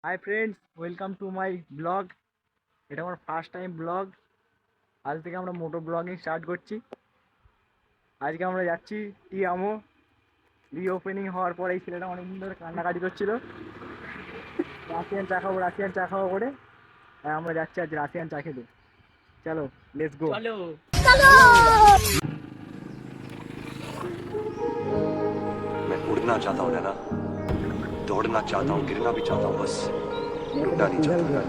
Hi friends, welcome to my blog. এটা আমার first time blog. আজ থেকে আমরা মোটো ব্লগিং স্টার্ট করছি। আজকে আমরা যাচ্ছি টিয়ামো। রিওপেনিং হওয়ার পর এই ছেলেটা অনেকদিন ধরে কান্নাকাটি করছিল রাশিয়ান চা খাবো করে। আমরা যাচ্ছি আজ রাশিয়ান চা খেতে। চলো, লেটস গো। চলো मैं उड़ना चाहता हूँ ना, दौड़ना चाहता हूँ, गिरना भी चाहता हूँ, बस रुकना नहीं चाहता।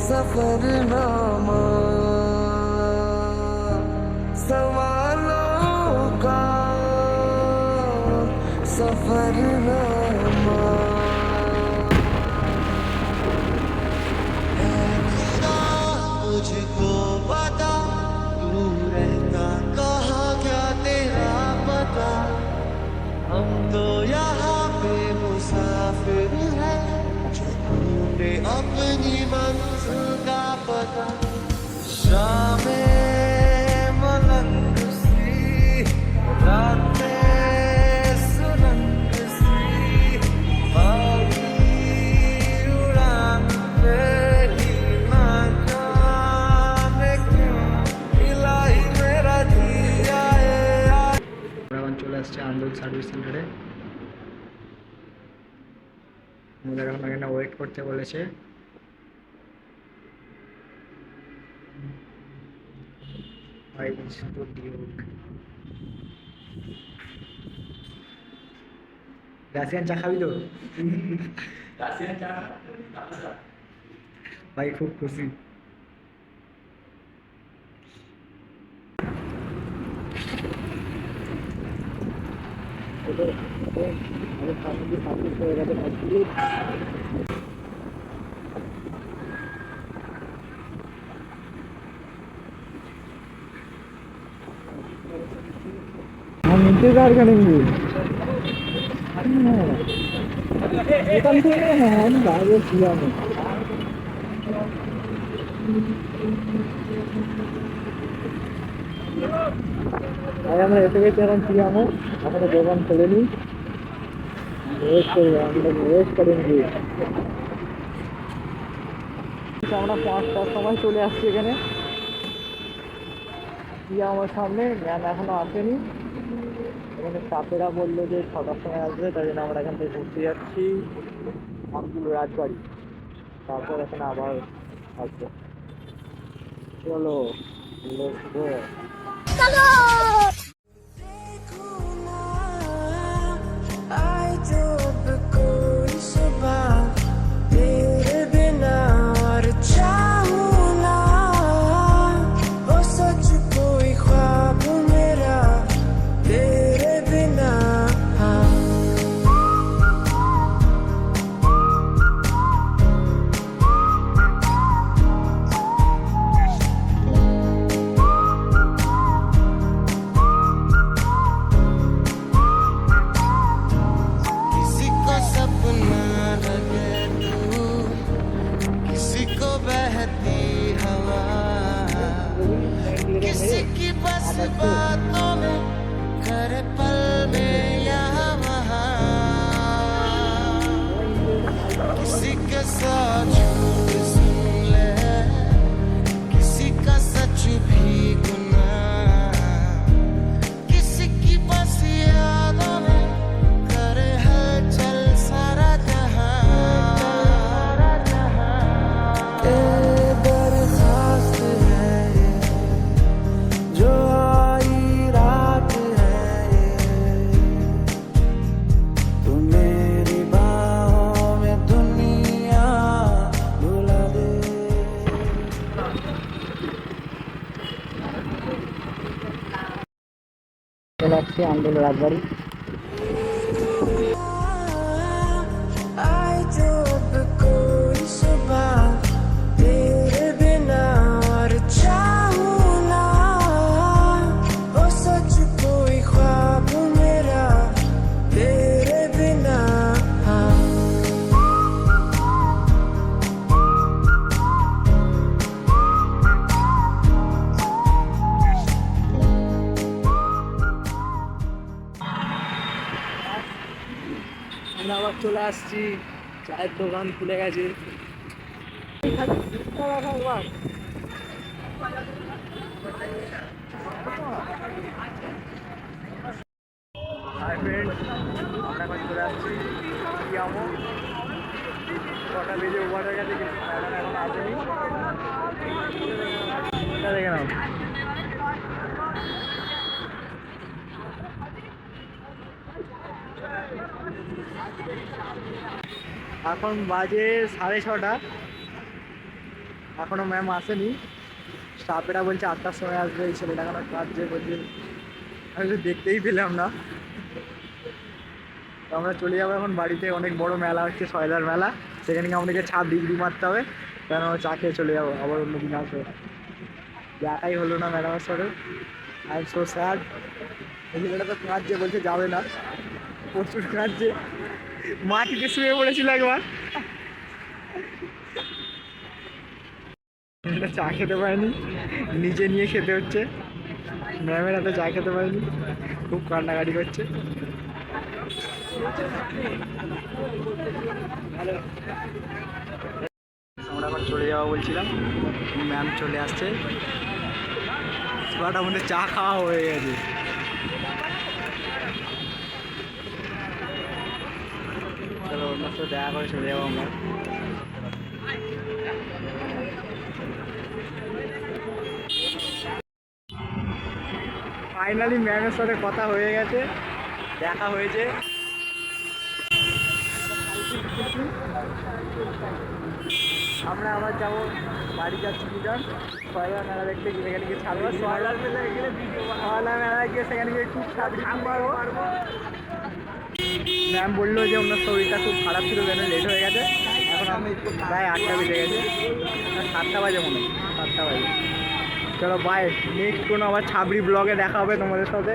सफरनामा सवालों का सफरनामा है खुदा मुझको पता तू रहता कहाँ क्या तेरा पता हम तो यहाँ पे मुसाफिर हैं ढूंढे अपनी मंजिल का पता शामें मलंग सी रातें सुरंग सी बागी उड़ान पे ही ना जाने क्यों इलाही मेरा दिया है। আমরা এখন চলে আসছি আন্দোল সার্ভিস সেন্টারে। আমাদের এখন এখানে ওয়েট করতে বলেছে। রাশিয়ান চা খাবি তো? রাশিয়ান চা ভাই খুব খুশি। हम इंतजार करेंगे। एखान থেকে हम বাইরে ছিলাম। ভাই আমরা এসে গেছি এখন ছিলামও। এখনো দোকান খোলেনি। ওয়েট করেंगे। আমরা 5টার সময় চলে আসছি এখানে। আমার সামনে ম্যাম এখনো আসেনি। এখানে স্টাফেরা বললো যে 6টার সময় আসবে, তাই জন্য আমরা এখান থেকে ঘুরতে যাচ্ছি আমগুলো রাজবাড়ি। তারপর এখানে আবার আসবো। চলো, লেটস গো। आई जब कोई सुबह तेरे बिना और चाहूं ना वो सच कोई ख्वाब मेरा तेरे बिना हाँ किसी को सपना लगे तू किसी को बहती हवा किसी की बस बातों में करे पल में यहाँ वहाँ किसी के साथ झूठ सुन ले किसी का सच भी गुनाह किसी की बस यादों में करे हलचल सारा जहां दरखास्त है ये जो आई रात है ये तू मेरी बाहों में दुनिया भुला दे। চলে আসছি আন্দোল রাজবাড়ি। आई जब कोई सुबह तेरे बिना और चाहूं ना वो सच कोई ख्वाब मेरा तेरे बिना हाँ আমরা আবার চলে আসছি, চায়ের দোকান খুলে গেছে। হাই ফ্রেন্ড, আমরা এখন চলে আসছি ইয়ামো। কটা বেজে ওভার হয়ে গেছে কিন্তু ম্যাডাম এখন আসেনি। এটা দেখে নাও। এখন বাজে 6:30। এখনো ম্যাম আসেনি। স্টাফেরা বলছে 8টার সময় আসবে, এই ছেলেটা কেন কাজে বলছে, আমি তো দেখতেই পেলাম না। তো আমরা চলে যাবো এখন বাড়িতে। অনেক বড় মেলা হচ্ছে, সয়লার মেলা, সেখানে গিয়ে আমাদেরকে ছাদ ডিগ্রি মারতে হবে। কেন চা খেয়ে চলে যাবো, আবার অন্য দিন আসবে। দেখাই হলো না ম্যাডামের সাথে, আই এম সো স্যাড। এই ছেলেটা তো কাঁদছে, বলছে যাবে না, প্রচুর কাঁদছে। মাটিতে শুয়ে পড়েছিল একবার। এটা চা খেতে পারেনি, নিজে নিয়ে খেতে হচ্ছে। ম্যামের হাতে চা খেতে পারেনি, খুব কান্নাকাটি করছে। আমরা এখন চলে যাবো বলছিলাম, ম্যাম চলে আসছে। পুরাটা মধ্যে চা খাওয়া হয়ে গেছে। চলো অন্য সাথে দেখা করে চলে যাবো আমরা। ফাইনালি ম্যামের সাথে কথা হয়ে গেছে, দেখা হয়েছে। আমরা আবার যাবো, বাড়ি যাচ্ছি দুজন। সয়লার মেলা দেখতে গিয়ে সেখানে গিয়ে ছাড়বো। সয়লার মেলায় গেলে সয়লার মেলায় গিয়ে সেখানে গিয়ে খুব ছাড় মারবো। ম্যাম বললো যে ওনার শরীরটা খুব খারাপ ছিল, যেন লেট হয়ে গেছে। এখন আমি প্রায় 8টা বেজে গেছে, 7টা বাজে মনে হয়, 7টা বাজে। চলো বাই, নেক্সট কোনো আবার ছাবড়ি ব্লগে দেখা হবে তোমাদের সাথে।